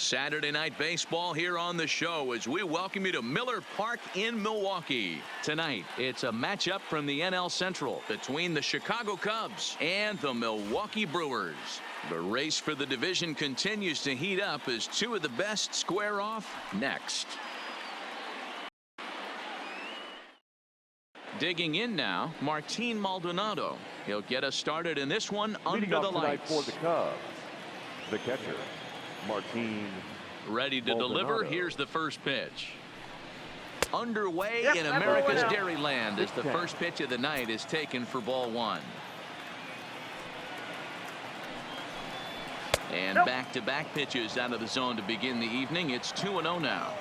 Saturday night baseball here on the show as we welcome you to Miller Park in Milwaukee. Tonight, it's a matchup from the NL Central between the Chicago Cubs and the Milwaukee Brewers. The race for the division continues to heat up as two of the best square off next. Digging in now, Martin Maldonado. He'll get us started in this one under the lights. For the Cubs, the catcher, Martin. Ready to Maldonado. deliver. Here's the first pitch. Underway in America's Dairyland as the first pitch of the night is taken for ball one. And back-to-back pitches out of the zone to begin the evening. It's 2-0 now.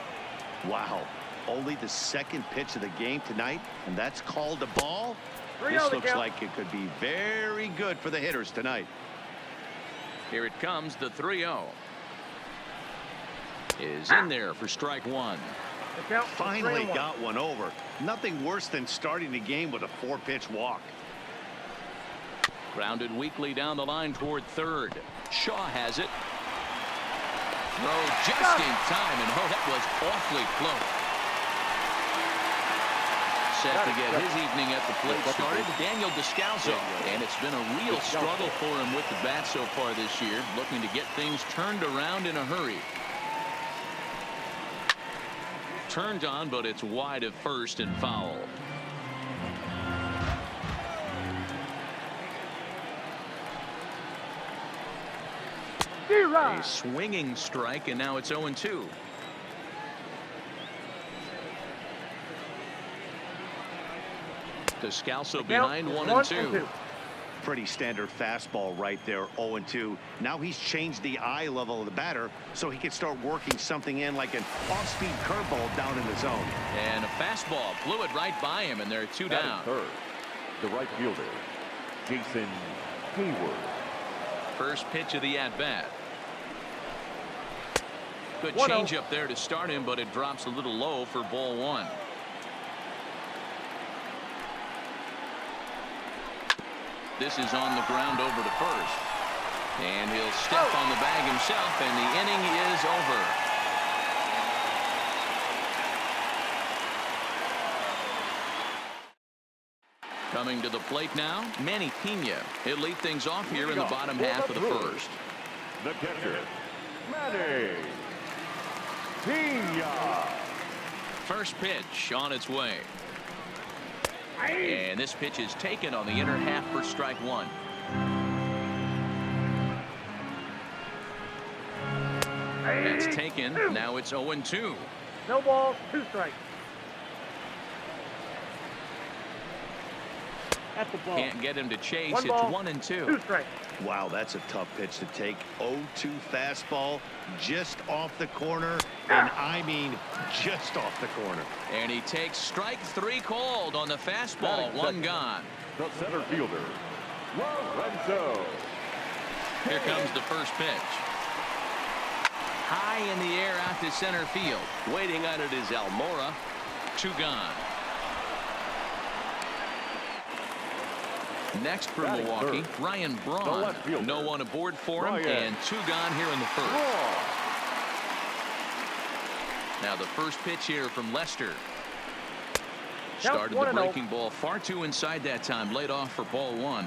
Wow. Only the second pitch of the game tonight, and that's called a ball. This looks like it could be very good for the hitters tonight. Here it comes, the 3-0. Is in there for strike one. Finally got one over. Nothing worse than starting the game with a 4-pitch walk. Grounded weakly down the line toward third. Shaw has it. Throw just in time, and oh, that was awfully close. Set to get his evening at the plate started, Daniel Descalso, and it's been a real struggle for him with the bat so far this year, looking to get things turned around in a hurry. Turned on, but it's wide of first and foul. A swinging strike, and now it's 0-2. Descalso behind 1-2. Pretty standard fastball right there, 0-2. Now he's changed the eye level of the batter so he can start working something in like an off-speed curveball down in the zone. And a fastball blew it right by him, and there are two down. Third, the right fielder, Jason Hayward. First pitch of the at-bat. Good changeup there to start him, but it drops a little low for ball one. This is on the ground over to first. And he'll step on the bag himself, and the inning is over. Coming to the plate now, Manny Pena. He'll lead things off here in the bottom half of the first. The catcher, Manny Pena. First pitch on its way. And this pitch is taken on the inner half for strike one. That's taken. Now it's 0-2. No ball, 2 strikes. That's the ball. Can't get him to chase. One ball, it's 1-2. 2 strikes. Wow, that's a tough pitch to take. 0-2 fastball just off the corner, and I mean just off the corner. And he takes strike 3 called on the fastball. One gone. The center fielder, Lorenzo. Here comes the first pitch. High in the air out to center field. Waiting on it is Almora. 2 gone. Next for Milwaukee, Ryan Braun. No one aboard for him, and 2 gone here in the first. Now the first pitch here from Lester. Started the breaking ball far too inside that time. Laid off for ball one.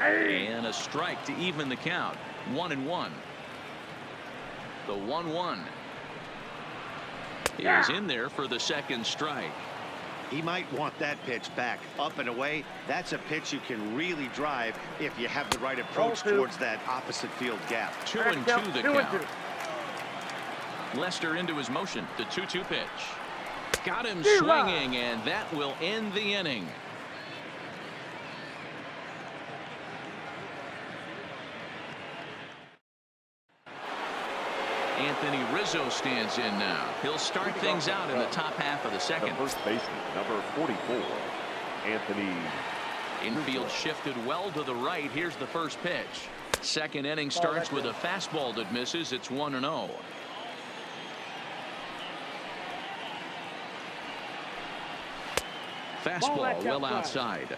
And a strike to even the count. 1-1. The 1-1 is in there for the second strike. He might want that pitch back up and away. That's a pitch you can really drive if you have the right approach towards that opposite field gap. 2-2 the count. Lester into his motion. The 2-2 pitch. Got him swinging, and that will end the inning. Anthony Rizzo stands in now. He'll start things out in the top half of the second. The first baseman, number 44, Anthony. Infield shifted well to the right. Here's the first pitch. Second inning starts with a fastball that misses. It's 1-0. Fastball well outside.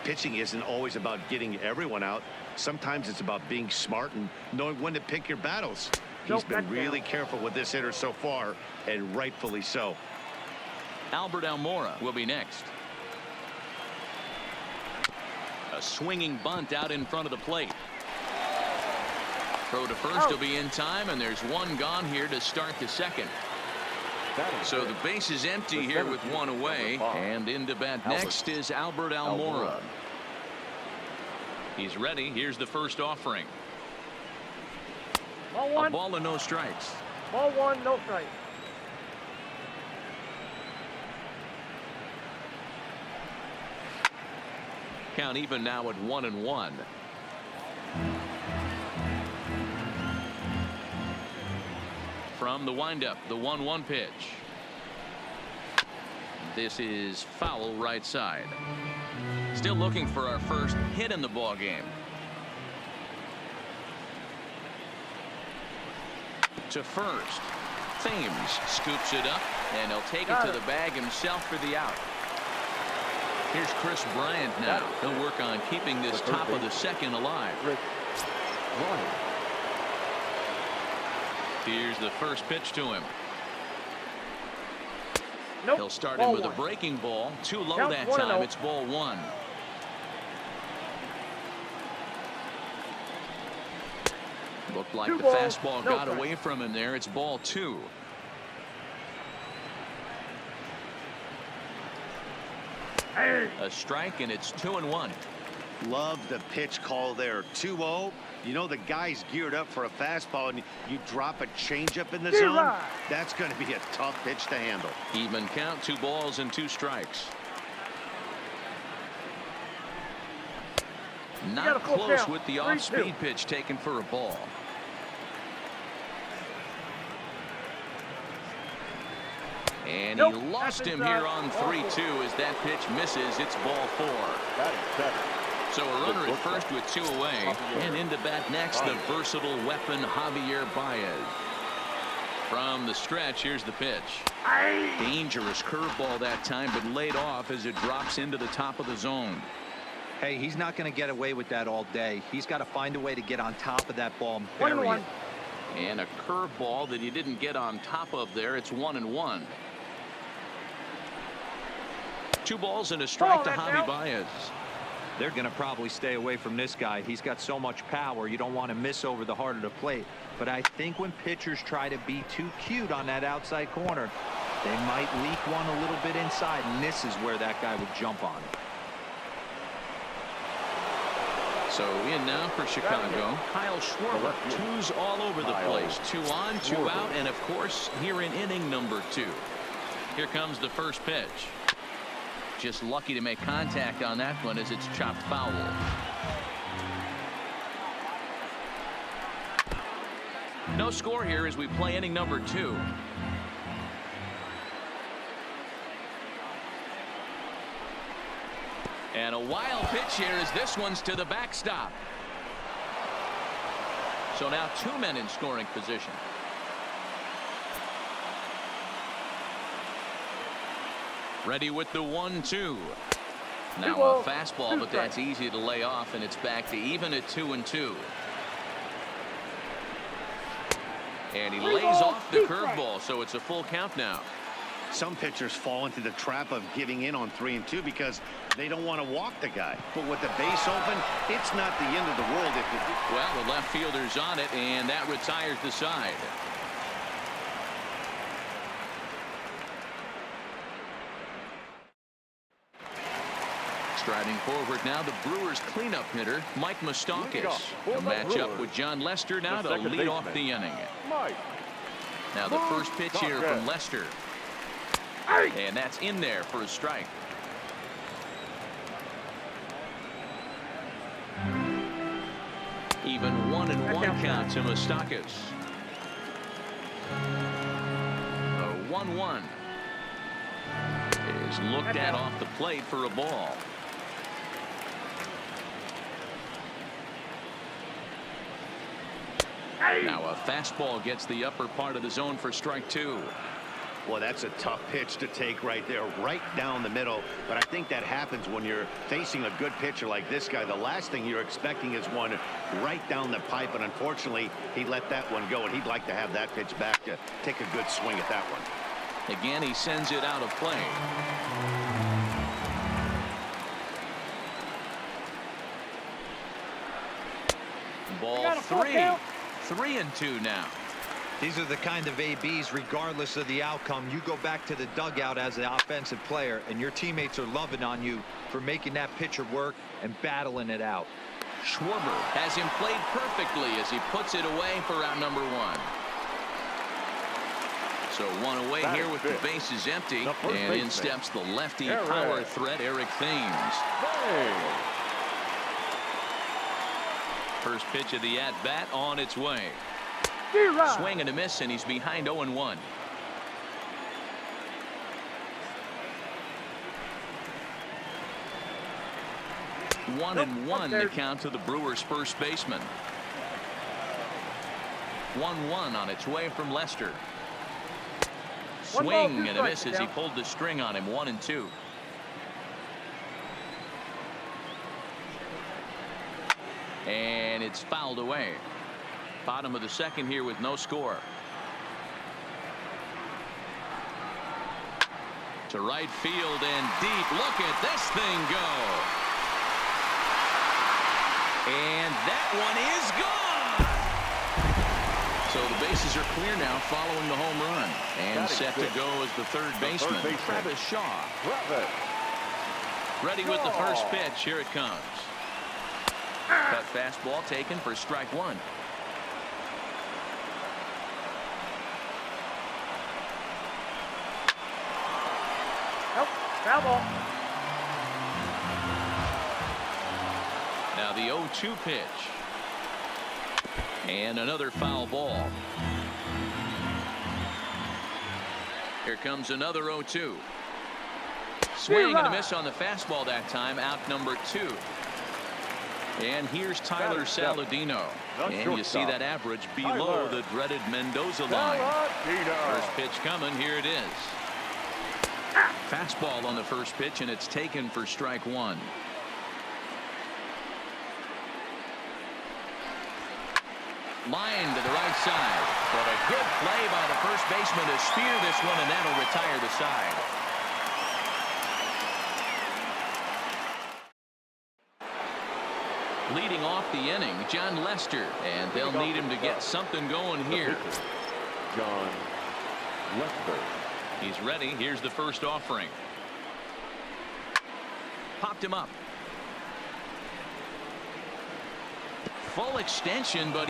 Pitching isn't always about getting everyone out. Sometimes it's about being smart and knowing when to pick your battles. He's been really careful with this hitter so far, and rightfully so. Albert Almora will be next. A swinging bunt out in front of the plate. Throw to first will be in time, and there's one gone here to start the second. So the base is empty here with one away, and into bat next is Albert Almora. He's ready. Here's the first offering. Ball one. A ball and no strikes. Ball one, no strike. Count even now at 1-1. From the windup, the 1-1 pitch. This is foul right side. Still looking for our first hit in the ball game. To first. Thames scoops it up, and he'll take it to the bag himself for the out. Here's Chris Bryant now. He'll work on keeping this top of the second alive. Here's the first pitch to him. Nope. He'll start him with a breaking ball. Too low that time. It's ball one. Looked like the fastball got away from him there. It's ball two. A strike, and it's 2-1. Love the pitch call there. 2-0. You know the guy's geared up for a fastball, and you drop a changeup in the zone. That's going to be a tough pitch to handle. Even count, 2 balls and 2 strikes. Not close with the off-speed pitch taken for a ball. And he lost him here on 3-2 as that pitch misses. It's ball 4. So a runner at first with 2 away. And into bat next, the versatile weapon Javier Baez. From the stretch, here's the pitch. Dangerous curveball that time, but laid off as it drops into the top of the zone. Hey, he's not going to get away with that all day. He's got to find a way to get on top of that ball and bury it. And a curveball that he didn't get on top of there. It's 1-1. 2 balls and a strike to Javi Baez. They're going to probably stay away from this guy. He's got so much power. You don't want to miss over the heart of the plate. But I think when pitchers try to be too cute on that outside corner, they might leak one a little bit inside, and this is where that guy would jump on it. So in now for Chicago, Kyle Schwarber. 2s all over the place. 2 on, 2 out, and of course here in inning number 2. Here comes the first pitch. Just lucky to make contact on that one as it's chopped foul. No score here as we play inning number 2. And a wild pitch here as this one's to the backstop. So now 2 men in scoring position. Ready with the 1-2. Now a fastball, but that's easy to lay off, and it's back to even at 2-2. And he lays off the curveball, so it's a full count now. Some pitchers fall into the trap of giving in on 3-2 because they don't want to walk the guy. But with the base open, it's not the end of the world if you do. Well, the left fielder's on it, and that retires the side. Striding forward now, the Brewers cleanup hitter, Mike Moustakas. A matchup with John Lester now to lead off the inning. Now the first pitch here from Lester. And that's in there for a strike. Even 1-1 count to Moustakas. A 1-1 is looked at off the plate for a ball. Now a fastball gets the upper part of the zone for strike 2. Well, that's a tough pitch to take right there, right down the middle. But I think that happens when you're facing a good pitcher like this guy. The last thing you're expecting is one right down the pipe, and unfortunately, he let that one go, and he'd like to have that pitch back to take a good swing at that one. Again, he sends it out of play. Ball 3. 3-2 now. These are the kind of ABs, regardless of the outcome, you go back to the dugout as an offensive player, and your teammates are loving on you for making that pitcher work and battling it out. Schwarber has him played perfectly as he puts it away for out number 1. So one away here with the bases empty, and in steps the lefty power threat, Eric Thames. First pitch of the at-bat on its way. Swing and a miss, and he's behind 0-1. One and one the count to the Brewers' first baseman. 1-1 on its way from Lester. Swing and a miss as he pulled the string on him. 1-2. And it's fouled away. Bottom of the second here with no score. To right field and deep. Look at this thing go. And that one is gone. So the bases are clear now following the home run. And set to go as the third baseman, Travis Shaw. Ready with the first pitch. Here it comes. Cut fastball taken for strike 1. Nope, foul ball. Now the 0-2 pitch. And another foul ball. Here comes another 0-2. Swing and a miss on the fastball that time. Out number 2. And here's Tyler Saladino. And you see that average below the dreaded Mendoza line. First pitch coming. Here it is. Fastball on the first pitch, and it's taken for strike 1. Line to the right side. But a good play by the first baseman to spear this one, and that'll retire the side. Leading off the inning, John Lester, and they'll need him to get something going here. John Lester. He's ready. Here's the first offering. Popped him up. Full extension, but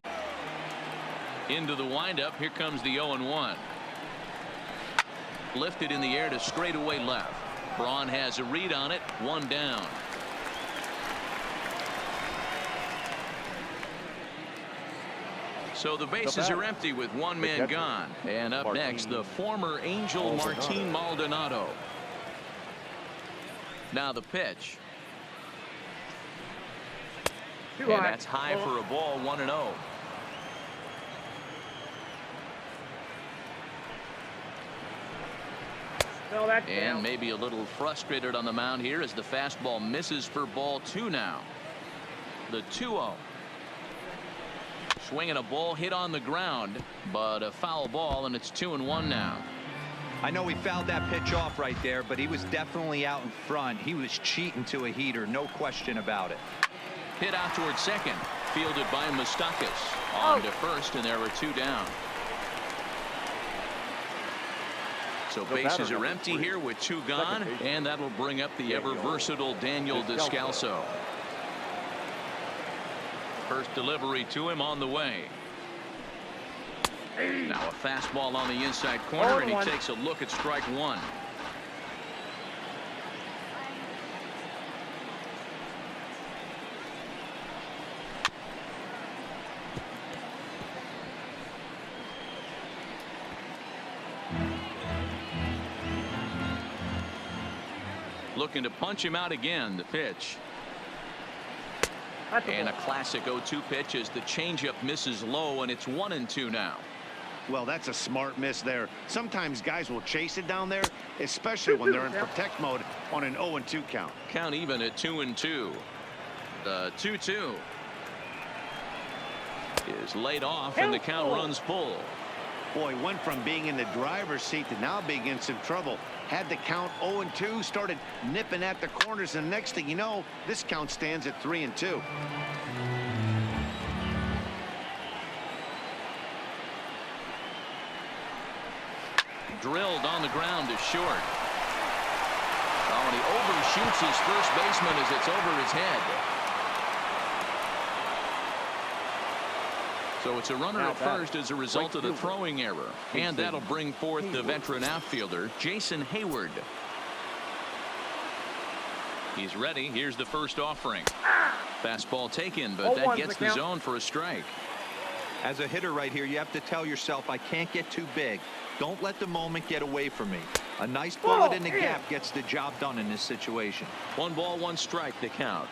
into the windup. Here comes the 0-1. Lifted in the air to straightaway left. Braun has a read on it. 1 down. So the bases are empty with 1 man gone. And up next, the former Angel Martin Maldonado. Now the pitch. And that's high for a ball. 1-0. And maybe a little frustrated on the mound here as the fastball misses for ball 2 now. The 2-0. Swinging a ball hit on the ground, but a foul ball, and it's 2-1 now. I know he fouled that pitch off right there, but he was definitely out in front. He was cheating to a heater, no question about it. Hit out towards second, fielded by Moustakas. On to first, and there are 2 down. So bases are empty here with 2 gone, and that'll bring up the ever versatile Daniel Descalso. First delivery to him on the way. Now a fastball on the inside corner, and he takes a look at strike 1. Looking to punch him out again. The pitch. And a classic 0-2 pitch as the changeup misses low, and it's 1-2 now. Well, that's a smart miss there. Sometimes guys will chase it down there, especially when they're in protect mode on an 0-2 count. Count even at 2-2. The 2-2 is laid off, and the count runs full. Boy, went from being in the driver's seat to now being in some trouble. Had the count 0-2, started nipping at the corners, and the next thing you know, this count stands at 3-2. Drilled on the ground to short. Oh, and he overshoots his first baseman as it's over his head. So it's a runner at first as a result of the throwing error. And that'll bring forth the veteran outfielder, Jason Hayward. He's ready. Here's the first offering. Fastball taken, but that gets the zone for a strike. As a hitter right here, you have to tell yourself, I can't get too big. Don't let the moment get away from me. A nice bullet in the gap gets the job done in this situation. 1 ball, 1 strike to count.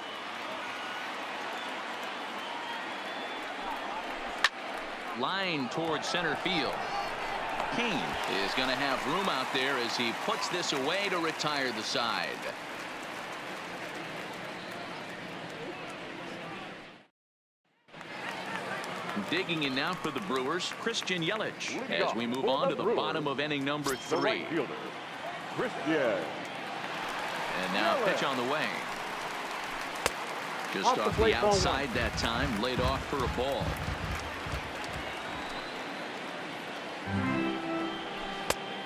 Line towards center field. Kane is going to have room out there as he puts this away to retire the side. Digging in now for the Brewers, Christian Yelich, as we move on to the bottom of inning number 3. Right fielder, Christian. And now pitch on the way. Just off the outside that time, laid off for a ball.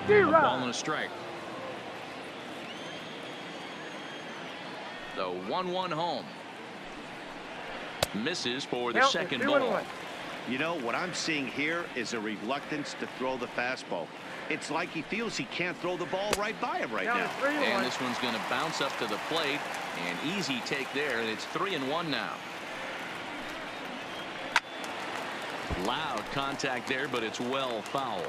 A ball and a strike. The 1-1 home. Misses for the second ball. You know, what I'm seeing here is a reluctance to throw the fastball. It's like he feels he can't throw the ball right by him right now. And this one's going to bounce up to the plate. An easy take there, and it's 3-1 now. Loud contact there, but it's well foul.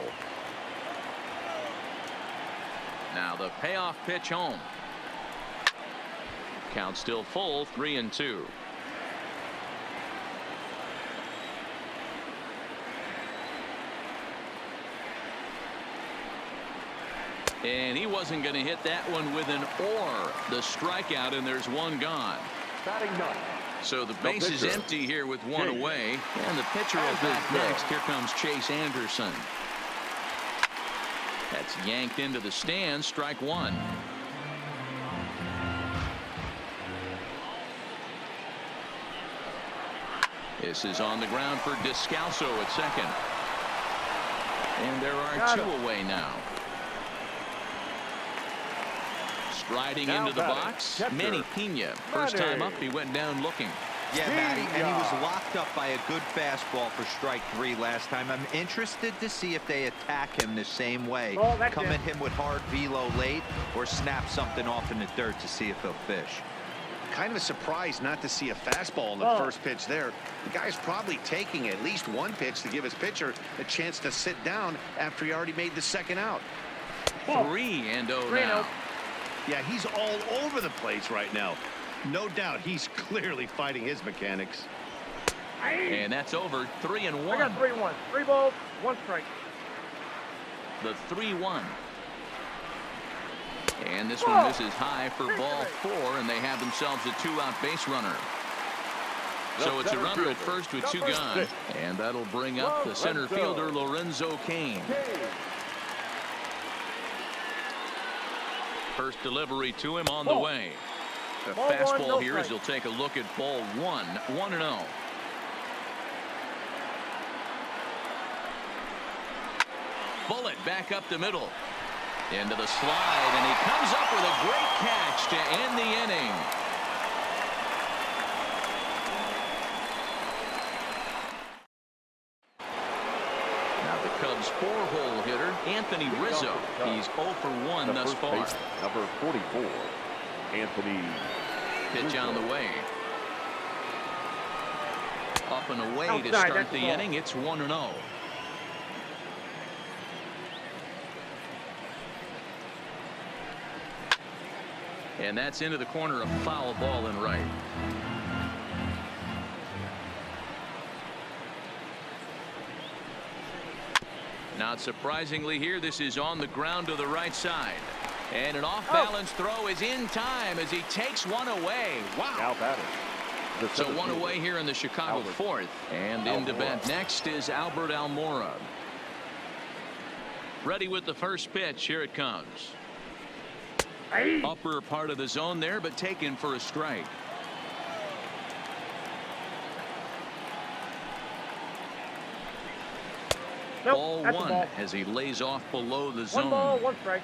Now the payoff pitch home. Count still full, 3-2. And he wasn't going to hit that one with an or. The strikeout, and there's 1 gone. So the base is empty here with 1 away. And the pitcher will back next. Here comes Chase Anderson. That's yanked into the stands. Strike 1. This is on the ground for Descalso at second. And there are 2 away now. Striding into the box, Manny Pena. First time up, he went down looking. Yeah, Matty, and he was locked up by a good fastball for strike 3 last time. I'm interested to see if they attack him the same way. Come at him with hard velo late or snap something off in the dirt to see if he'll fish. Kind of surprised not to see a fastball on the first pitch there. The guy's probably taking at least 1 pitch to give his pitcher a chance to sit down after he already made the second out. 3-0 now. Yeah, he's all over the place right now. No doubt he's clearly fighting his mechanics. And that's over. 3-1. I got 3-1. 3 balls, 1 strike. The 3-1. And this one misses high for ball 4, and they have themselves a 2-out base runner. So it's a runner at first with 2 gone. And that'll bring up the center fielder, Lorenzo Cain. First delivery to him on the way. The fastball here as he'll take a look at ball 1. 1-0. Bullet back up the middle. Into the slide, and he comes up with a great catch to end the inning. Now the Cubs' 4-hole hitter, Anthony Rizzo. He's 0 for 1 thus far. Number 44, Anthony. Pitch on the way. Up and away to start the inning. It's 1-0. And that's into the corner, a foul ball in right. Not surprisingly here, this is on the ground to the right side. And an off-balance throw is in time as he takes one away. Wow. Now batting. So one away here in the Chicago fourth. And in to bat next is Albert Almora. Ready with the first pitch. Here it comes. Upper part of the zone there, but taken for a strike. Nope, Ball that's a one ball. as he lays off below the zone. 1 ball, 1 strike.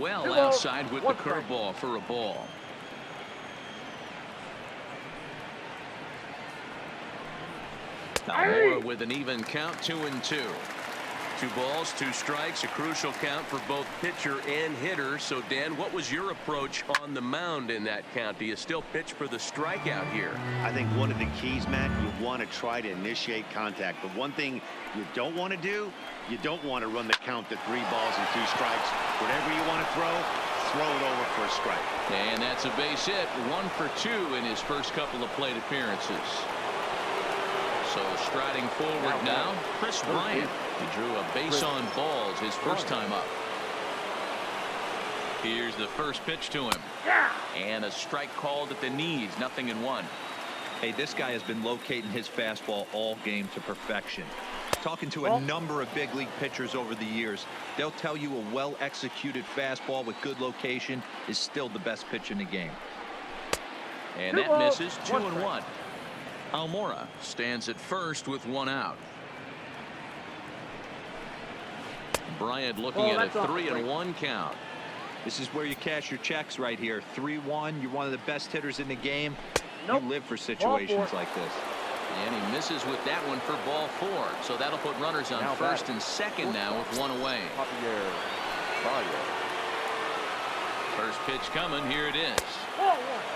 Well 2 balls, outside with the 1 strike. curveball for a ball. Almora with an even count, 2-2. 2 balls, 2 strikes, a crucial count for both pitcher and hitter. So, Dan, what was your approach on the mound in that count? Do you still pitch for the strikeout here? I think one of the keys, Matt, you want to try to initiate contact. But one thing you don't want to do, you don't want to run the count to 3 balls and 2 strikes. Whatever you want to throw it over for a strike. And that's a base hit. 1 for 2 in his first couple of plate appearances. So striding forward now, Chris Bryant. He drew a base on balls his first time up. Here's the first pitch to him. And a strike called at the knees. 0-1. Hey, this guy has been locating his fastball all game to perfection. Talking to a number of big league pitchers over the years, they'll tell you a well-executed fastball with good location is still the best pitch in the game. And that misses. 2-1. Almora stands at first with 1 out. Bryant looking at a 3-1 count. This is where you cash your checks right here. 3-1. You're one of the best hitters in the game. Nope. You live for situations like this. And he misses with that one for ball 4. So that'll put runners on first and second now with 1 away. First pitch coming. Here it is.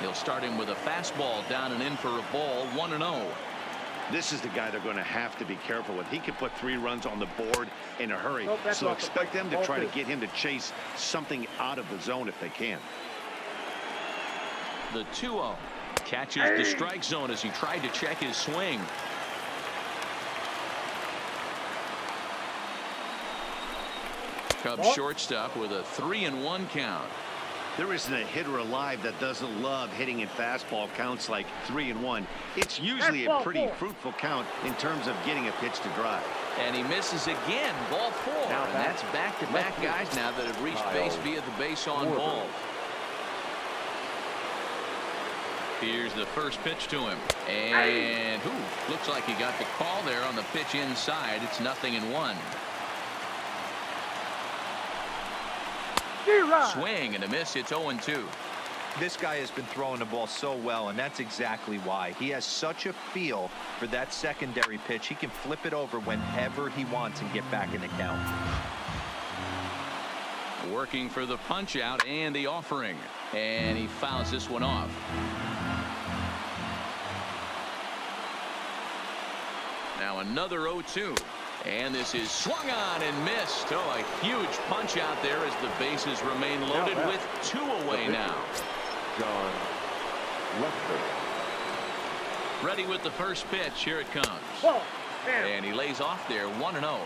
He'll start him with a fastball down and in for a ball. 1-0. This is the guy they're going to have to be careful with. He could put 3 runs on the board in a hurry. So expect them to try to get him to chase something out of the zone if they can. The 2-0 catches the strike zone as he tried to check his swing. Cubs shortstop with a 3-1 count. There isn't a hitter alive that doesn't love hitting in fastball counts like 3-1. It's usually a pretty fruitful count in terms of getting a pitch to drive. And he misses again. Ball 4. And that's back-to-back guys now that have reached base via the base on balls. Here's the first pitch to him. And looks like he got the call there on the pitch inside. It's 0-1. Swing and a miss. It's 0-2. This guy has been throwing the ball so well, and that's exactly why. He has such a feel for that secondary pitch. He can flip it over whenever he wants and get back in the count. Working for the punch out and the offering. And he fouls this one off. Now another 0-2. And this is swung on and missed. Oh, a huge punch out there as the bases remain loaded with 2 away now. John Lester. Ready with the first pitch. Here it comes. And he lays off there. 1-0.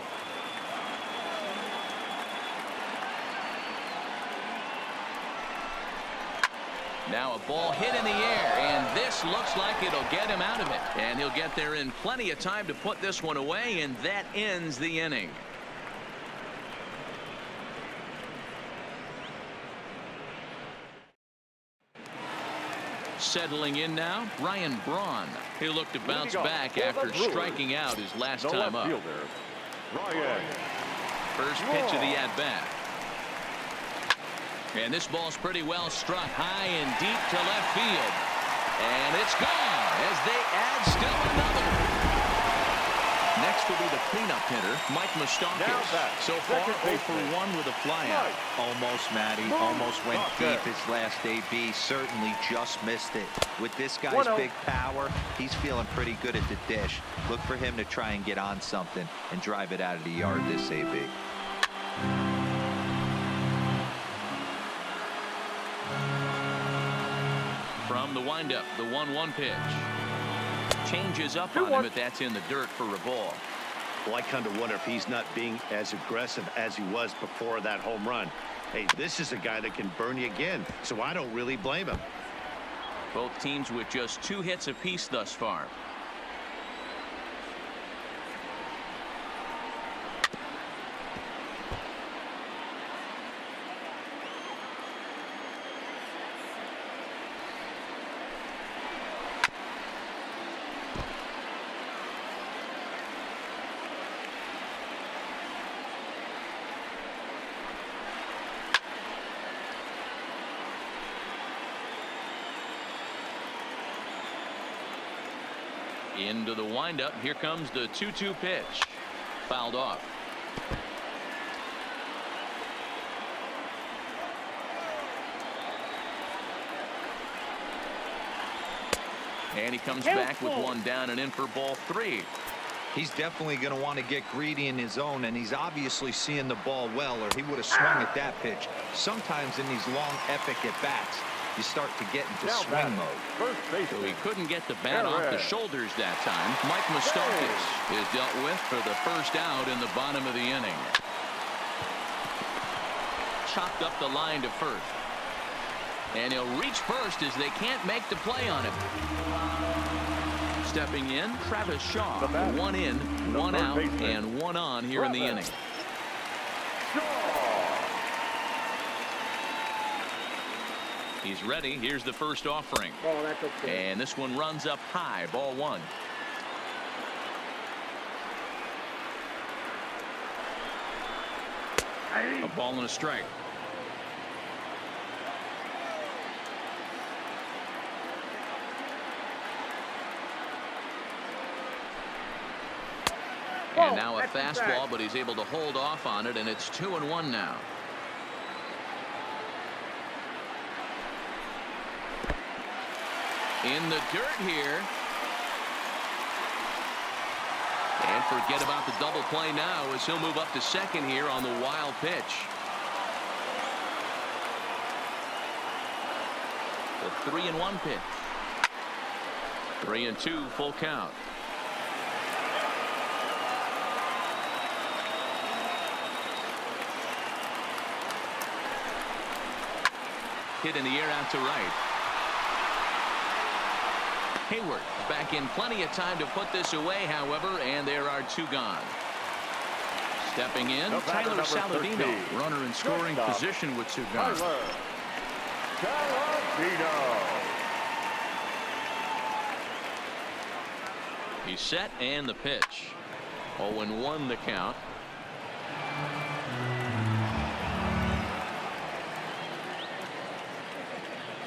Now a ball hit in the air, and this looks like it'll get him out of it. And he'll get there in plenty of time to put this one away, and that ends the inning. Settling in now, Ryan Braun. He looked to bounce back after striking out his last time up. First pitch of the at-bat. And this ball's pretty well struck high and deep to left field. And it's gone as they add still another. Next will be the cleanup hitter, Mike Moustakas. So far, 0 for 1 with a flyout. Almost, Matty. Almost went deep his last AB. Certainly just missed it. With this guy's big power, he's feeling pretty good at the dish. Look for him to try and get on something and drive it out of the yard this AB. From the windup, the 1-1 pitch. changes up on him if that's in the dirt for a ball. Well, I kind of wonder if he's not being as aggressive as he was before that home run. Hey, this is a guy that can burn you again, so I don't really blame him. Both teams with just 2 hits apiece thus far. Into the windup. Here comes the 2-2 pitch. Fouled off. And he comes back with one down and in for ball 3. He's definitely going to want to get greedy in his own, and he's obviously seeing the ball well, or he would have swung at that pitch. Sometimes in these long, epic at-bats, you start to get into swing mode. So he couldn't get the bat off the shoulders that time. Mike Moustakas is dealt with for the first out in the bottom of the inning. Chopped up the line to first. And he'll reach first as they can't make the play on him. Stepping in, Travis Shaw. 1 in, 1 out, and 1 on here in the inning. He's ready. Here's the first offering. Oh, that's okay. And this one runs up high. Ball 1. A ball and a strike. And now a fastball, but he's able to hold off on it, and it's 2-1 now. In the dirt here. And forget about the double play now as he'll move up to second here on the wild pitch. The 3-1 pitch. 3-2 full count. Hit in the air out to right. Hayward back in plenty of time to put this away, however, and there are 2 gone. Stepping in, Tyler Saladino, runner in scoring position with 2 gone. He's set and the pitch. 0-1 the count.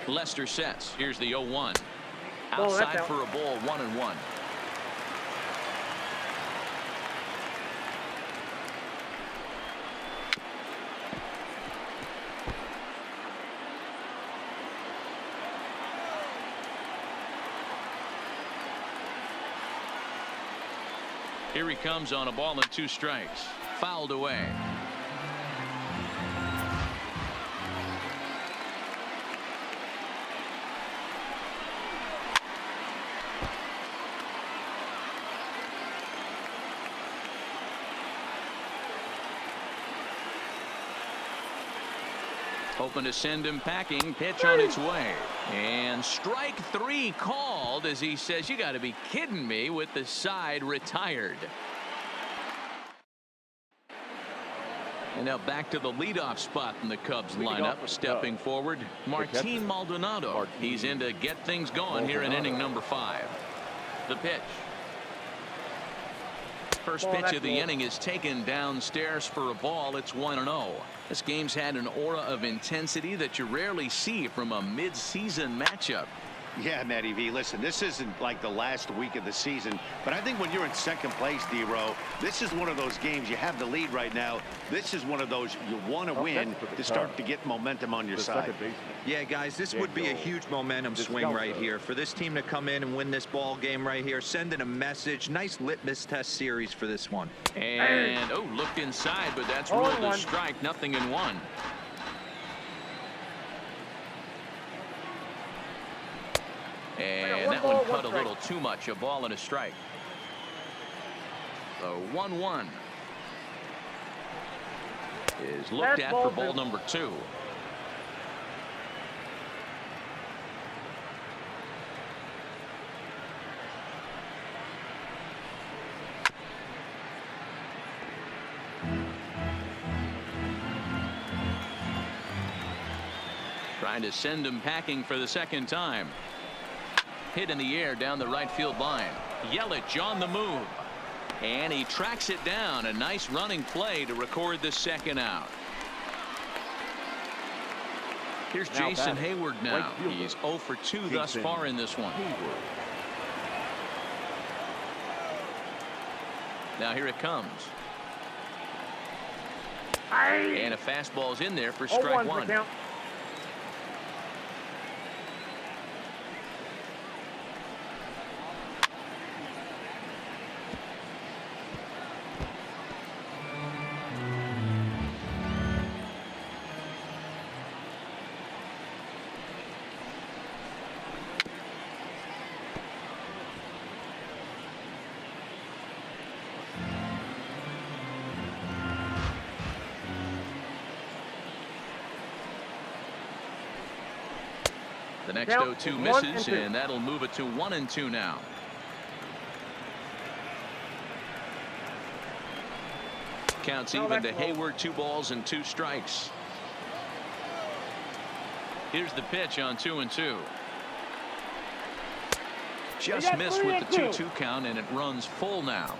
Lester sets. Here's the 0-1. Outside for a ball, 1-1. Here he comes on a ball and 2 strikes. Fouled away. Hoping to send him packing. Pitch on its way. And strike 3 called as he says, you got to be kidding me, with the side retired. And now back to the leadoff spot in the Cubs lineup. Stepping forward, Martin Maldonado. He's in to get things going here in inning number 5. The pitch. First pitch of the inning is taken downstairs for a ball. It's 1-0. This game's had an aura of intensity that you rarely see from a mid-season matchup. Yeah, Matty V. Listen, this isn't like the last week of the season, but I think when you're in second place, D-Row, this is one of those games. You have the lead right now. This is one of those you want to win to start to get momentum on your side. Yeah, guys, this would be a huge momentum swing right here for this team to come in and win this ball game right here. Sending a message. Nice litmus test series for this one. And looked inside, but that's ruled a strike. 0-1. And that one cut a little too much. A ball and a strike. The 1-1 is looked at for ball number 2. Trying to send him packing for the second time. Hit in the air down the right field line. Yelich on the move. And he tracks it down. A nice running play to record the second out. Here's Jason Hayward now. He's 0 for 2 thus far in this one. Now here it comes. And a fastball's in there for strike 1. The next 0-2 misses, and that'll move it to 1-2 now. Counts even to Hayward. 2 balls and 2 strikes. Here's the pitch on 2-2. Just missed with the 2-2 count, and it runs full now.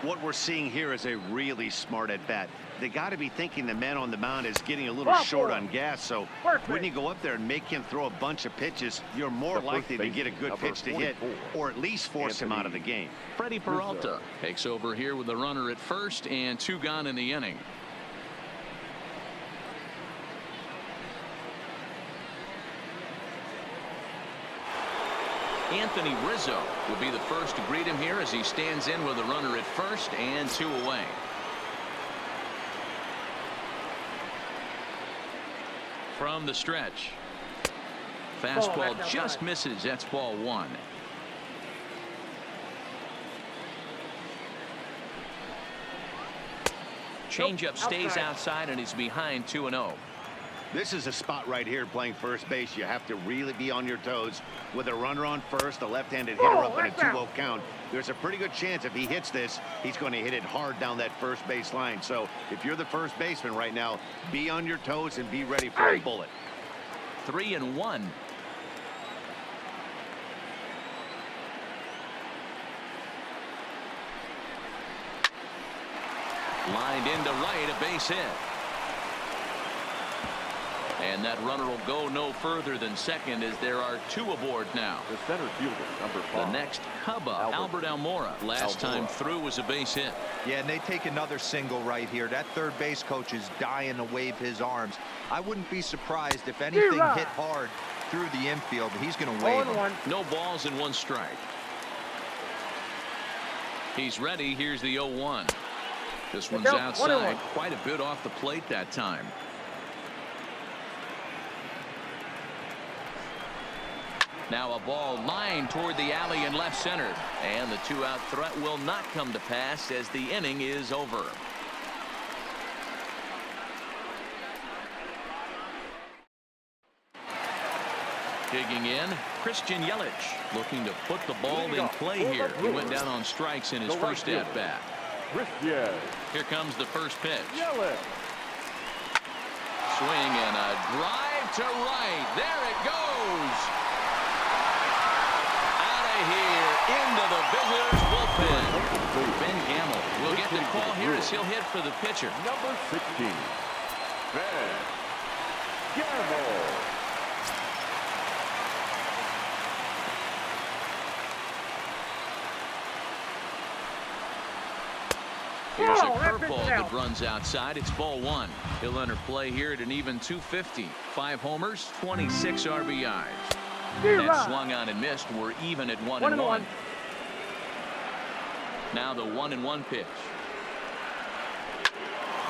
What we're seeing here is a really smart at bat. They got to be thinking the man on the mound is getting a little short on gas, so when you go up there and make him throw a bunch of pitches, you're more likely to get a good pitch to hit, or at least force him out of the game. Freddie Peralta takes over here with the runner at first and 2 gone in the inning. Anthony Rizzo will be the first to greet him here as he stands in with a runner at first and 2 away. From the stretch. Fastball just misses. That's ball 1. Changeup stays outside and he's behind 2-0. This is a spot right here playing first base. You have to really be on your toes. With a runner on first, a left-handed hitter up in a 2-0 count, there's a pretty good chance if he hits this, he's going to hit it hard down that first base line. So if you're the first baseman right now, be on your toes and be ready for a bullet. 3-1. Lined into right, a base hit. And that runner will go no further than second as there are 2 aboard now. The center fielder, number 5. The next Cubba, Albert Almora. Last time through was a base hit. Yeah, and they take another single right here. That third base coach is dying to wave his arms. I wouldn't be surprised if anything hit hard through the infield. He's going to wave them. No balls and 1 strike. He's ready. Here's the 0-1. This one's outside. Quite a bit off the plate that time. Now a ball lined toward the alley in left center. And the 2-out threat will not come to pass as the inning is over. Digging in, Christian Yelich looking to put the ball in play here. He went down on strikes in his first at-bat. Here comes the first pitch. Swing and a drive to right. There it goes. Here into the visitors bullpen. Ben Gamble will get the call here as he'll hit for the pitcher. Number 16, Ben Gamble. Here's a curveball that runs outside. It's ball 1. He'll enter play here at an even 250. 5 homers, 26 RBIs. That swung on and missed. We're even at 1-1. Now the 1-1 pitch.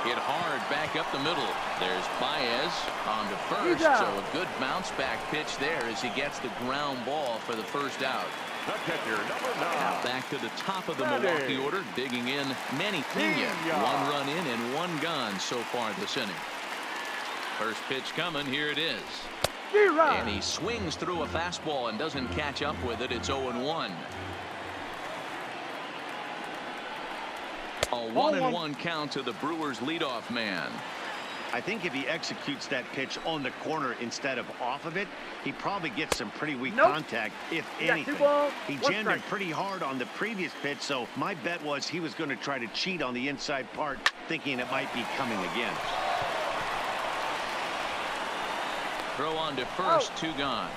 Hit hard back up the middle. There's Baez on to first. So a good bounce back pitch there as he gets the ground ball for the first out. The catcher, number 9. Now back to the top of the Milwaukee order, digging in Manny Pena. 1 run in and 1 gone so far this inning. First pitch coming. Here it is. And he swings through a fastball and doesn't catch up with it. It's 0-1. A 1-1 count to the Brewers leadoff man. I think if he executes that pitch on the corner instead of off of it, he probably gets some pretty weak contact, if anything. He jammed him pretty hard on the previous pitch, so my bet was he was going to try to cheat on the inside part, thinking it might be coming again. Throw on to first, 2 gone.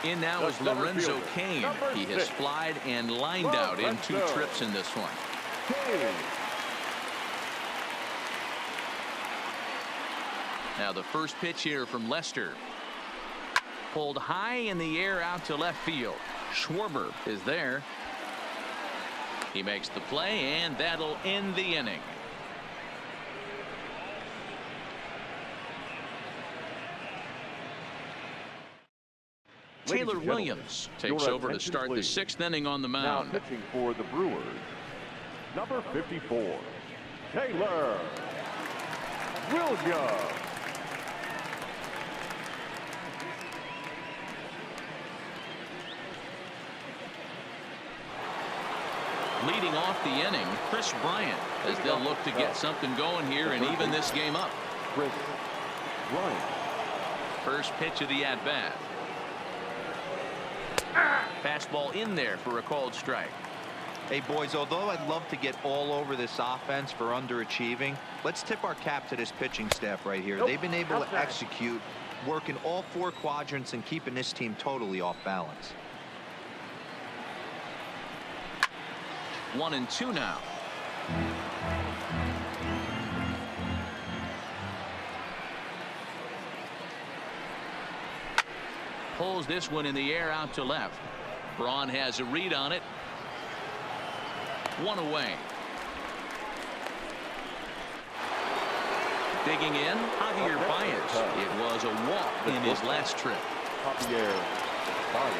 In now is Lorenzo Cain. He has flied and lined out in 2 trips in this one. Now the first pitch here from Lester. Pulled high in the air out to left field. Schwarber is there. He makes the play, and that'll end the inning. Taylor Williams takes over to start the 6th inning on the mound. Now pitching for the Brewers, number 54, Taylor Williams. Leading off the inning, Chris Bryant, as they'll look to get something going here and even this game up. Chris Bryant. First pitch of the at-bat. Fastball in there for a called strike. Hey, boys, although I'd love to get all over this offense for underachieving, let's tip our cap to this pitching staff right here. They've been able to execute, working all 4 quadrants and keeping this team totally off balance. 1-2 now. Pulls this one in the air out to left. Braun has a read on it. 1 away. Digging in, Javier Baez. It was a walk in his last trip. Javier Baez.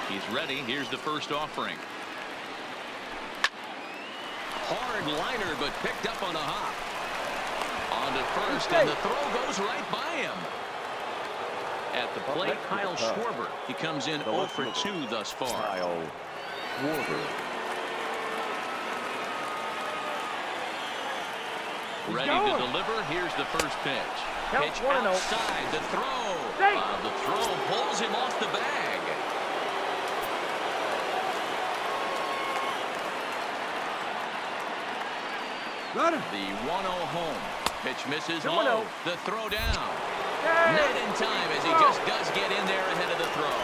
He's ready. Here's the first offering. Hard liner, but picked up on a hop. On to first, and the throw goes right by him. At the plate, Kyle Schwarber. He comes in 0 for 2 thus far. Kyle Schwarber. Ready to deliver. Here's the first pitch. Pitch outside. The throw. The throw pulls him off the bag. The 1-0 home. Pitch misses low. The throw down. Not in time, as he just does get in there ahead of the throw.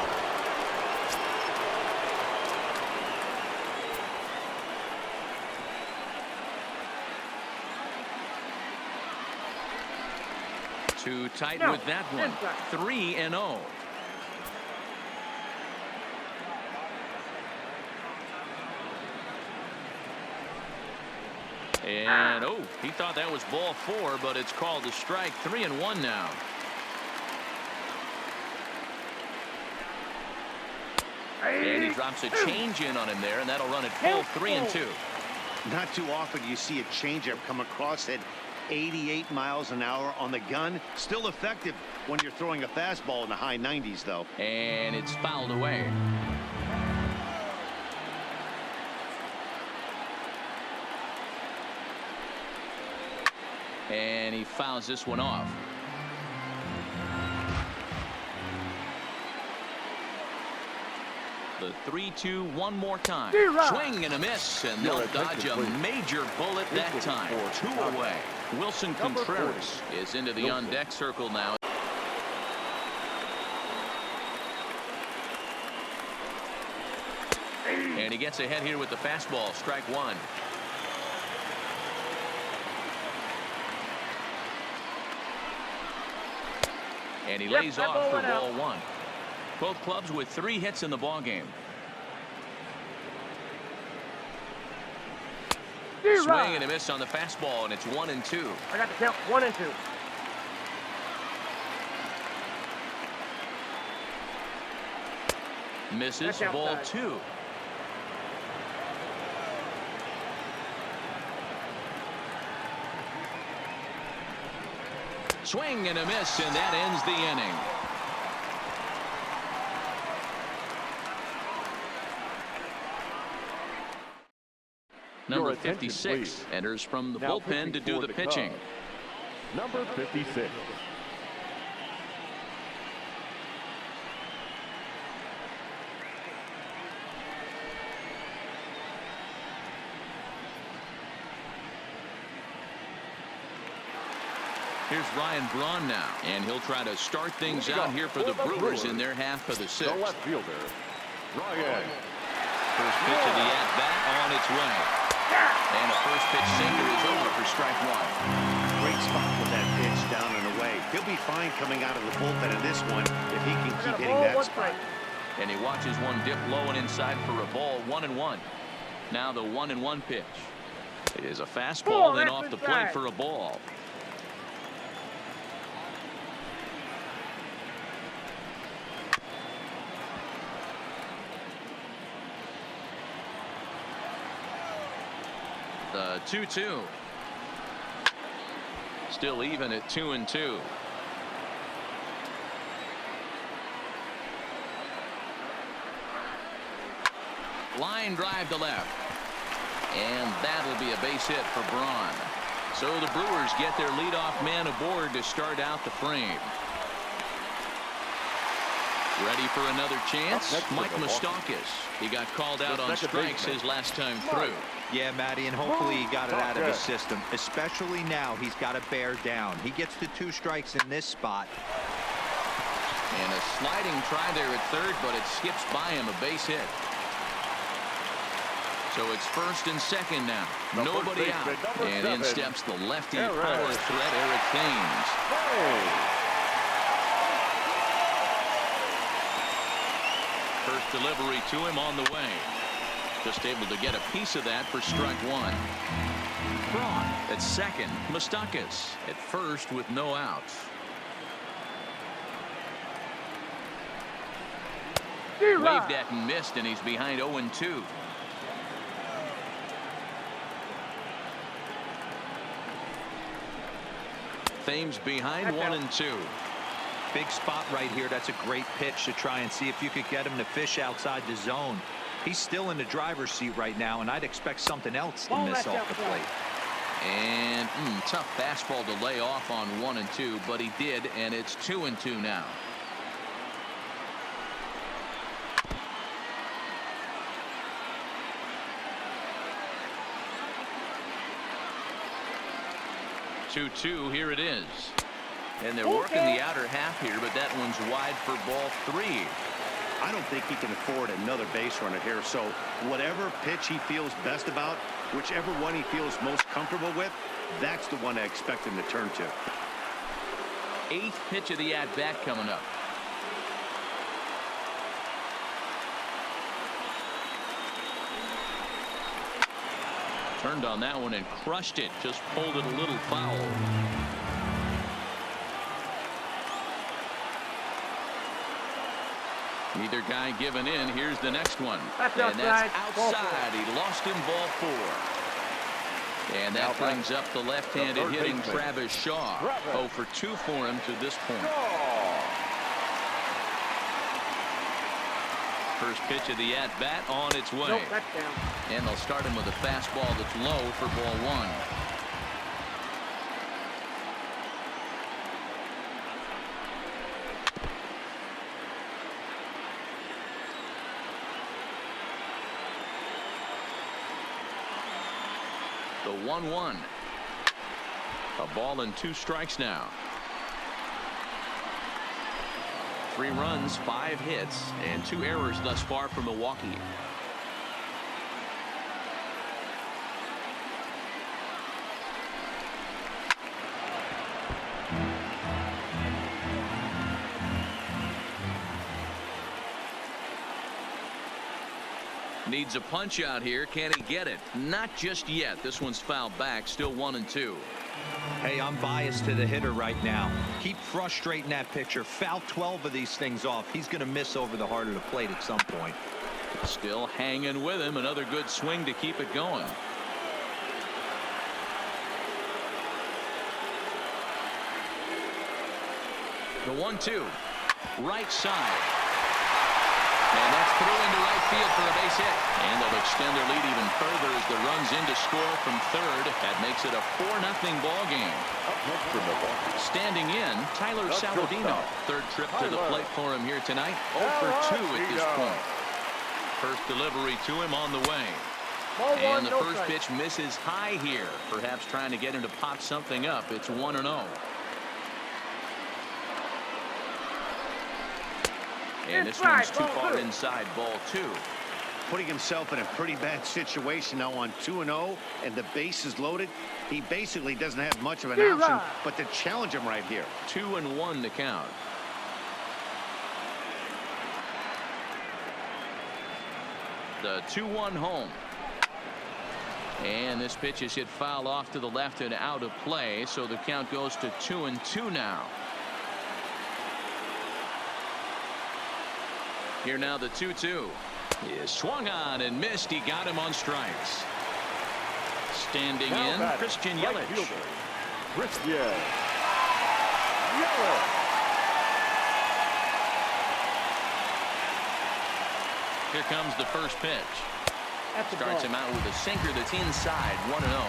Too tight with that one. 3-0. And he thought that was ball 4, but it's called a strike. 3-1 now. And he drops a change in on him there, and that'll run it full 3-2. Not too often you see a changeup come across at 88 miles an hour on the gun. Still effective when you're throwing a fastball in the high 90s, though. And it's fouled away. And he fouls this one off. The 3-2 one more time. Swing and a miss, and they'll dodge a major bullet that time. 2 away. Wilson Contreras is into the on-deck circle now. And he gets ahead here with the fastball. Strike 1. And he lays off for ball 1. Both clubs with 3 hits in the ballgame. Swing and a miss on the fastball, and it's 1-2. I got the count 1 and 2. Misses, That's ball outside. 2. Swing and a miss, and that ends the inning. Number Your attention, 56 please. enters from the Now bullpen to pitching do for the the pitching. Cubs, number 56. Here's Ryan Braun now, and he'll try to start things out here for the Brewers in their half of the The sixth. left fielder, Ryan. First pitch of the at-bat on its way. And a first pitch sinker is over for strike 1. Great spot with that pitch down and away. He'll be fine coming out of the bullpen in this one if he can I got keep a hitting ball, that 1 spot. strike. And he watches one dip low and inside for a ball. 1-1. Now the 1-1 pitch. It is a fastball, then off the plate for a ball. The 2-2. Still even at 2-2. Line drive to left. And that'll be a base hit for Braun. So the Brewers get their leadoff man aboard to start out the frame. Ready for another chance? Up next Mike for the Moustakas. He got called out on second strikes baseman. his last time through. Yeah, Matty, and hopefully he got it out of his system. Especially now, he's got to bear down. He gets the 2 strikes in this spot. And a sliding try there at third, but it skips by him, a base hit. So it's first and second now. The Nobody first out. baseman, number And in 7, steps the lefty Eric. power threat, Eric Thames. Hey. First delivery to him on the way. Just able to get a piece of that for strike 1. Braun at second. Moustakas at first with no outs. Waved at and missed, and he's behind 0-2. Thames behind 1-2. Big spot right here. That's a great pitch to try and see if you could get him to fish outside the zone. He's still in the driver's seat right now, and I'd expect something else to miss off the plate. And tough fastball to lay off on 1-2, but he did, and it's 2-2 now. Two-two, here it is. And they're working the outer half here, but that one's wide for ball 3. I don't think he can afford another base runner here. So whatever pitch he feels best about, whichever one he feels most comfortable with, that's the one I expect him to turn to. 8th pitch of the at-bat coming up. Turned on that one and crushed it. Just pulled it a little foul. Neither guy giving in. Here's the next one. That's and that's outside. Ball outside. He lost him, ball 4. And that brings up the left-handed third hitting baseman. Travis Shaw. Travis. 0 for 2 for him to this point. First pitch of the at-bat on its way. Nope, that's down. And they'll start him with a fastball that's low for ball 1. The 1-1. A ball and 2 strikes now. 3 runs, 5 hits, and 2 errors thus far for Milwaukee. Needs a punch out here. Can he get it? Not just yet. This one's fouled back. Still 1-2. Hey, I'm biased to the hitter right now. Keep frustrating that pitcher. Foul 12 of these things off. He's going to miss over the heart of the plate at some point. Still hanging with him. Another good swing to keep it going. The 1-2. Right side. And that's through into right field for a base hit. And they'll extend their lead even further as the run's in to score from third. That makes it a 4-0 ball game. Standing in, Tyler Saladino. Third trip to the plate for him here tonight. 0 for 2 at this point. First delivery to him on the way. And the first pitch misses high here. Perhaps trying to get him to pop something up. It's 1-0. And this one's too far inside, ball 2. Putting himself in a pretty bad situation now on 2-0, and the base is loaded. He basically doesn't have much of an option but to challenge him right here. 2-1 to count. The 2-1 home. And this pitch is hit foul off to the left and out of play, so the count goes to 2-2 now. Here now the 2-2 is swung on and missed. He got him on strikes. Standing in, Christian Yelich. Christian Yelich. Here comes the first pitch. Starts him out with a sinker that's inside. 1-0.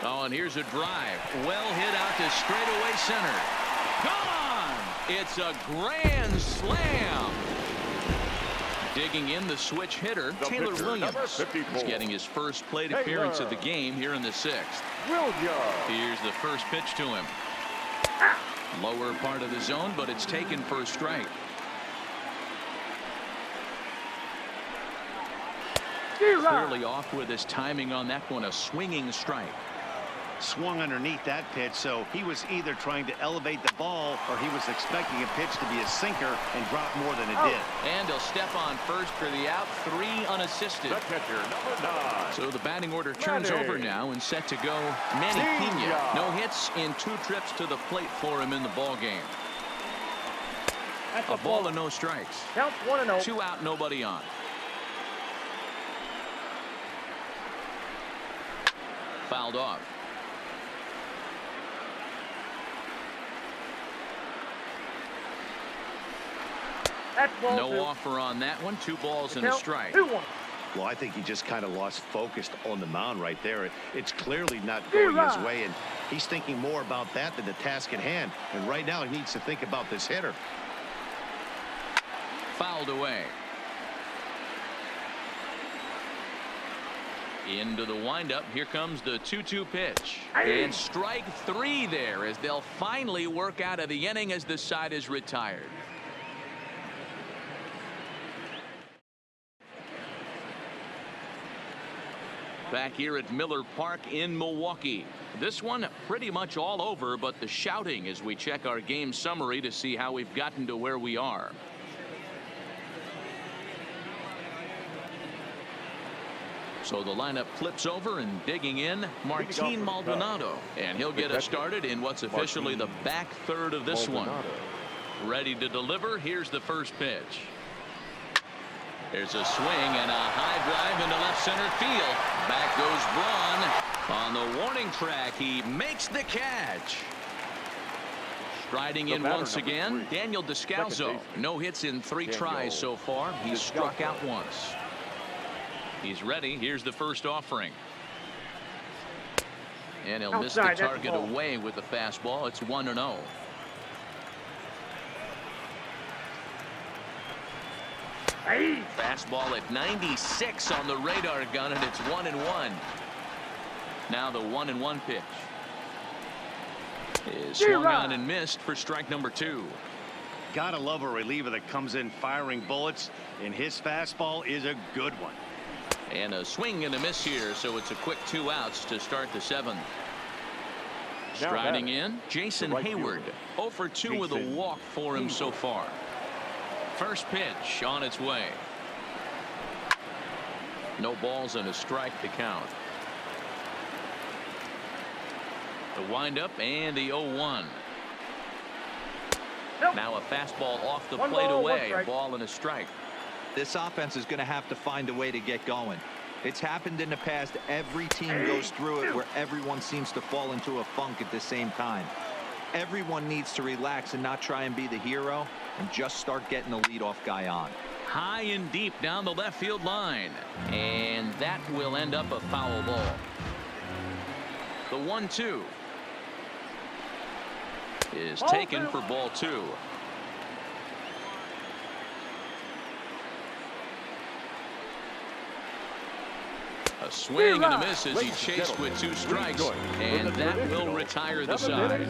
Oh, and here's a drive. Well hit out to straightaway center. Gone! It's a grand slam. Digging in the switch hitter, Taylor Williams. He's getting his first plate appearance of the game here in the 6th. Here's the first pitch to him. Lower part of the zone, but it's taken for a strike. Clearly off with his timing on that one. A swinging strike. Swung underneath that pitch, so he was either trying to elevate the ball or he was expecting a pitch to be a sinker and drop more than it did. And he'll step on first for the out. 3 unassisted. The catcher, number 9. So the batting order turns over now and set to go Manny Pena. No hits in 2 trips to the plate for him in the ball game. A ball and no strikes. Counts 1-0. 2 out, nobody on. Fouled off. No offer on that one. 2 balls and a strike. 2-1. Well, I think he just kind of lost focus on the mound right there. It's clearly not going his way, and he's thinking more about that than the task at hand. And right now he needs to think about this hitter. Fouled away. Into the windup. Here comes the 2-2 pitch. And strike 3 there as they'll finally work out of the inning as the side is retired. Back here at Miller Park in Milwaukee. This one pretty much all over, but the shouting as we check our game summary to see how we've gotten to where we are. So the lineup flips over, and digging in, Martin Maldonado. And he'll get us started in what's officially the back third of this one. Ready to deliver. Here's the first pitch. There's a swing and a high drive into left center field. Back goes Braun. On the warning track, he makes the catch. Striding in once again, Daniel Descalso. No hits in 3 tries so far. He's struck out once. He's ready. Here's the first offering. And he'll miss the target away with the fastball. It's 1-0. Fastball at 96 on the radar gun, and it's 1-1. Now the 1-1 pitch is swung on and missed for strike number 2. Gotta love a reliever that comes in firing bullets, and his fastball is a good one. And a swing and a miss here, so it's a quick 2 outs to start the 7th. Striding in, Jason Hayward. 0 for 2 with a walk for him so far. First pitch on its way. No balls and a strike to count. The windup and the 0-1. Now a fastball off the plate away. A ball and a strike. This offense is going to have to find a way to get going. It's happened in the past. Every team goes through it where everyone seems to fall into a funk at the same time. Everyone needs to relax and not try and be the hero and just start getting the leadoff guy on. High and deep down the left field line. And that will end up a foul ball. The 1-2 is taken for ball 2. A swing and a miss as he chased with 2 strikes, and that will retire the side.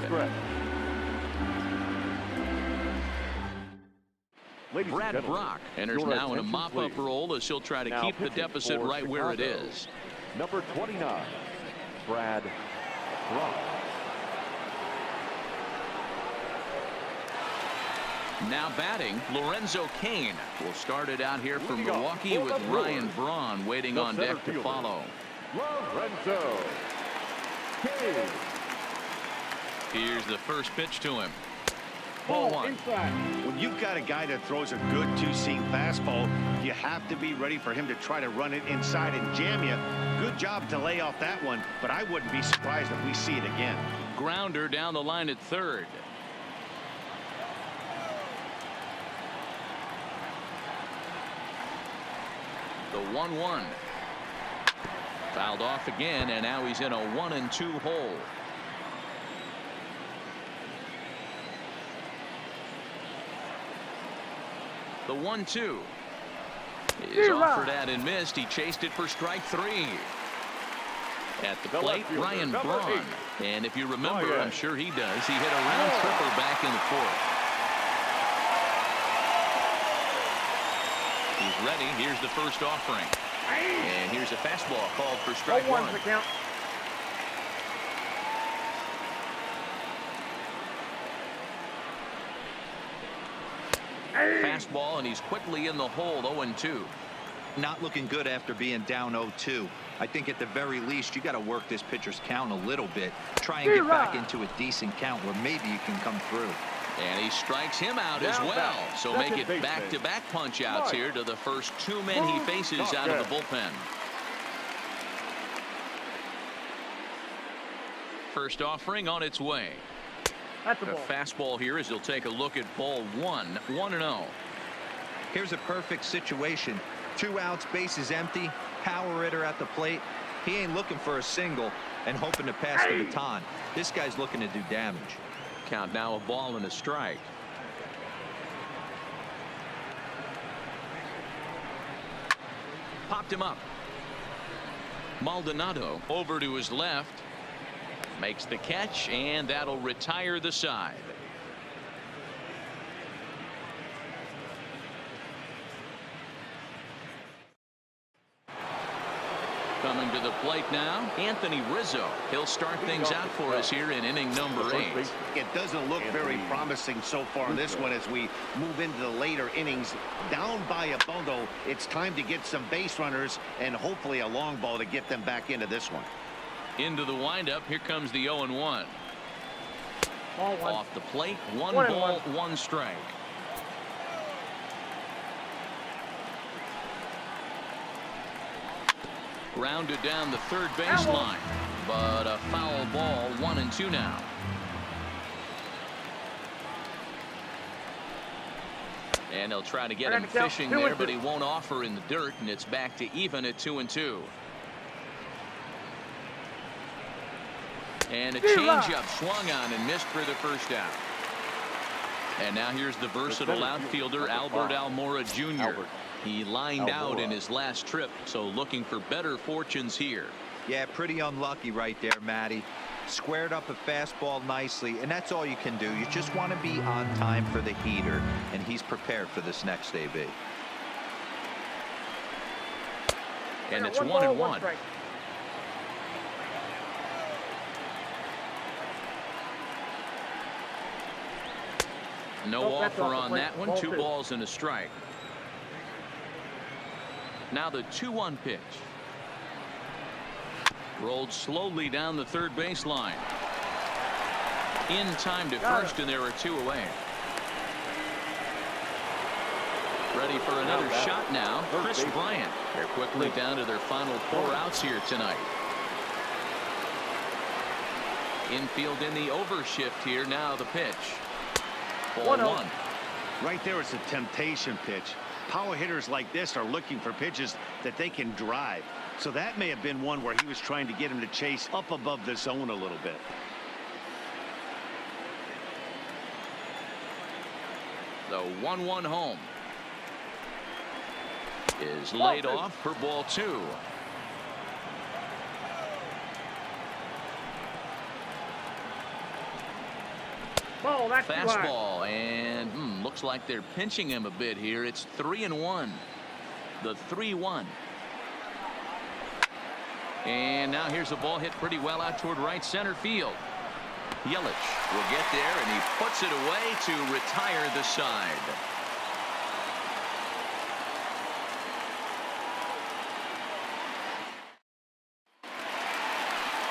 Brad Brock enters now in a mop-up role as he'll try to keep the deficit right where it is. Number 29, Brad Brock. Now batting, Lorenzo Cain will start it out here for Milwaukee with Ryan Braun waiting on deck to follow. Lorenzo Cain. Here's the first pitch to him. Ball 1. When you've got a guy that throws a good 2-seam fastball, you have to be ready for him to try to run it inside and jam you. Good job to lay off that one, but I wouldn't be surprised if we see it again. Grounder down the line at third. The 1-1. Fouled off again, and now he's in a 1-2 hole. The 1-2 is offered at and missed. He chased it for strike 3. At the plate, Ryan Braun. And if you remember, I'm sure he does, he hit a round triple back in the 4th. He's ready. Here's the first offering. And here's a fastball called for strike 1. Fastball, and he's quickly in the hole. 0-2. Not looking good after being down 0-2. I think at the very least you got to work this pitcher's count a little bit. Try and get back into a decent count where maybe you can come through. And he strikes him out as well. So make it back-to-back punch-outs here to the first 2 men he faces out of the bullpen. First offering on its way. That's a ball. A fastball here as he'll take a look at ball 1. 1-0. Here's a perfect situation. 2 outs, bases empty, power hitter at the plate. He ain't looking for a single and hoping to pass the baton. This guy's looking to do damage. Count now, a ball and a strike. Popped him up. Maldonado over to his left. Makes the catch, and that'll retire the side. Coming to the plate now, Anthony Rizzo. He'll start things out for us here in inning number 8. It doesn't look very promising so far in this one as we move into the later innings. Down by a bundle, it's time to get some base runners and hopefully a long ball to get them back into this one. Into the windup, here comes the 0-1. Off the plate, 1 ball, 1 strike. Grounded down the third baseline, but a foul ball. 1-2 now. And they'll try to get him fishing there, but he won't offer in the dirt, and it's back to even at 2-2. And a changeup swung on and missed for the first out. And now here's the versatile outfielder Albert Almora Jr. He lined out in his last trip, so looking for better fortunes here. Yeah, pretty unlucky right there, Matty. Squared up a fastball nicely, and that's all you can do. You just want to be on time for the heater, and he's prepared for this next AB. And it's 1-1. No Nope, that's offer off the on plate. that one. Ball 2 2. balls and a strike. Now the 2-1 pitch. Rolled slowly down the third baseline. In time to first, and there are 2 away. Ready for another shot now. Chris Bryant. They're quickly down to their final 4 outs here tonight. Infield in the overshift here. Now the pitch. Ball 1. Right there, it's a temptation pitch. Power hitters like this are looking for pitches that they can drive. So that may have been one where he was trying to get him to chase up above the zone a little bit. The 1-1 home is laid off for ball 2. Ball, that's too high. Fastball, and looks like they're pinching him a bit here. It's 3-1. The 3-1. And now here's a ball hit pretty well out toward right center field. Yelich will get there, and he puts it away to retire the side.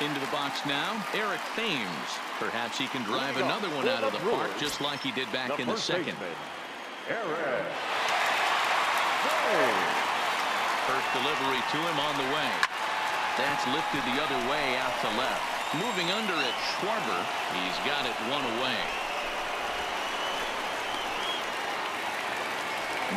Into the box now, Eric Thames. Perhaps he can drive another one out of the park, just like he did back in the second. Eric. First delivery to him on the way. That's lifted the other way out to left. Moving under it, Schwarber. He's got it 1 away.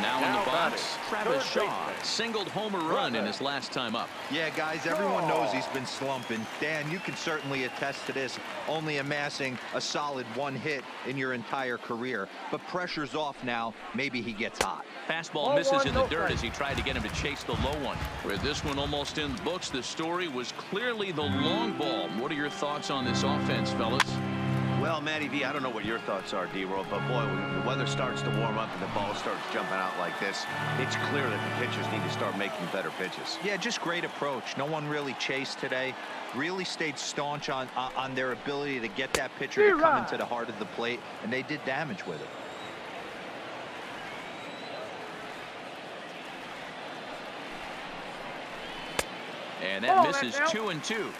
Now in the box, Travis Shaw singled home a run in his last time up. Yeah, guys, everyone knows he's been slumping. Dan, you can certainly attest to this, only amassing a solid 1 hit in your entire career. But pressure's off now. Maybe he gets hot. Fastball misses in the dirt as he tried to get him to chase the low one. With this one almost in the books, the story was clearly the long ball. What are your thoughts on this offense, fellas? Well, Matty V, I don't know what your thoughts are, D-Roll, but boy, when the weather starts to warm up and the ball starts jumping out like this, it's clear that the pitchers need to start making better pitches. Yeah, just great approach. No one really chased today. Really stayed staunch on their ability to get that pitcher to come into the heart of the plate, and they did damage with it. And that misses 2-2.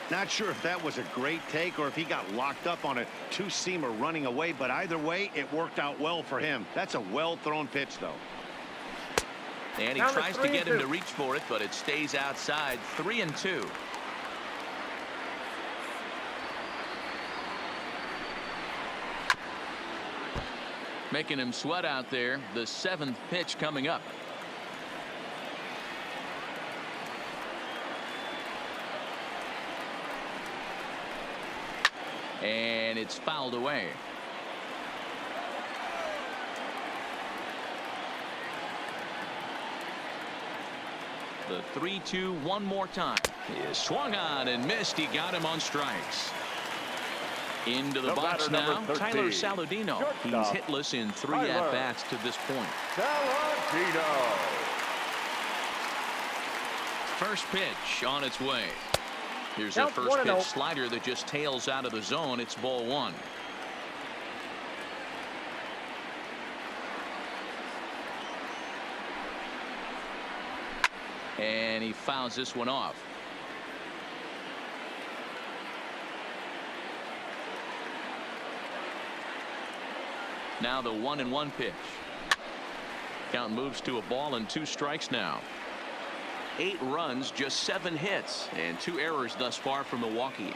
Not sure if that was a great take or if he got locked up on a 2-seamer running away, but either way, it worked out well for him. That's a well-thrown pitch, though. And he tries to get him to reach for it, but it stays outside. 3-2. Making him sweat out there. The 7th pitch coming up. And it's fouled away. The 3-2 one more time. He is swung on and missed. He got him on strikes. Into the box now, Tyler Saladino. He's hitless in 3 at-bats to this point. Saladino. First pitch on its way. Here's a first pitch slider that just tails out of the zone. It's ball 1. And he fouls this one off. Now the 1-1 pitch. Count moves to a ball and 2 strikes now. 8 runs, just 7 hits, and 2 errors thus far from Milwaukee.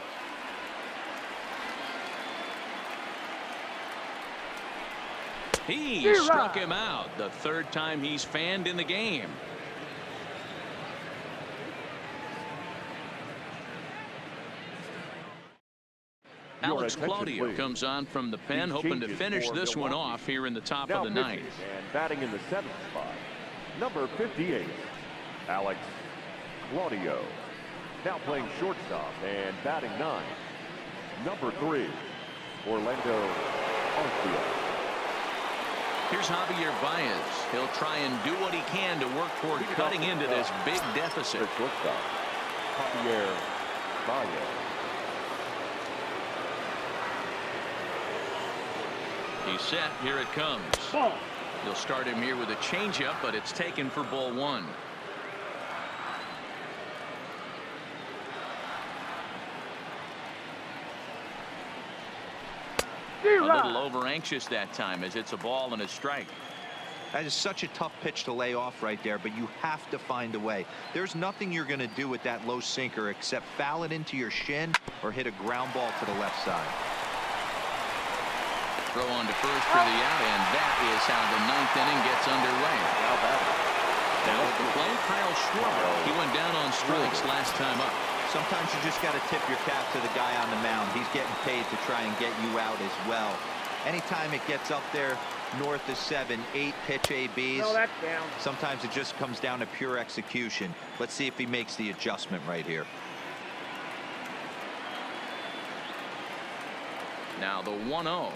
He struck him out. The 3rd time he's fanned in the game. Alex Claudio comes on from the pen, hoping to finish this one off here in the top of the 9th. And batting in the 7th spot, number 58. Alex Claudio. Now playing shortstop and batting 9. Number 3, Orlando Arcia. Here's Javier Baez. He'll try and do what he can to work toward cutting into this big deficit. The shortstop, Javier Baez. He's set. Here it comes. Ball. He'll start him here with a changeup, but it's taken for ball one. A little over anxious that time as it's a ball and a strike. That is such a tough pitch to lay off right there, but you have to find a way. There's nothing you're going to do with that low sinker except foul it into your shin or hit a ground ball to the left side. Throw on to first for the out, and that is how the ninth inning gets underway. Now at the plate, Kyle Schwarber. He went down on strikes last time up. Sometimes you just got to tip your cap to the guy on the mound. He's getting paid to try and get you out as well. Anytime it gets up there north of 7, 8 pitch ABs, No, that's down. sometimes it just comes down to pure execution. Let's see if he makes the adjustment right here. Now the 1-0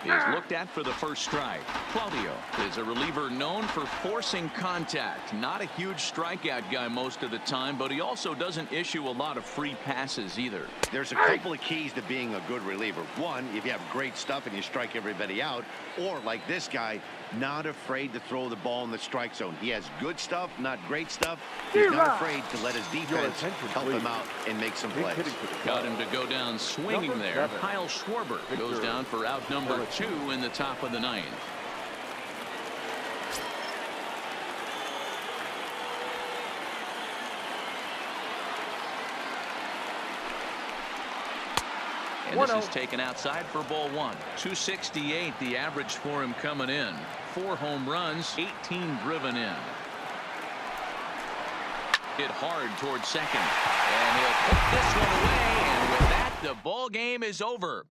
is looked at for the first strike. Claudio is a reliever known for forcing contact. Not a huge strikeout guy most of the time, but he also doesn't issue a lot of free passes either. There's a couple of keys to being a good reliever. One, if you have great stuff and you strike everybody out, or like this guy, not afraid to throw the ball in the strike zone. He has good stuff, not great stuff. He's not afraid to let his defense help him out and make some plays. Got him to go down swinging there. Kyle Schwarber goes down for out number 2 in the top of the 9th. And this is taken outside for ball 1. 268 the average for him coming in. 4 home runs, 18 driven in. Hit hard towards second, and he'll put this one away, and with that the ball game is over.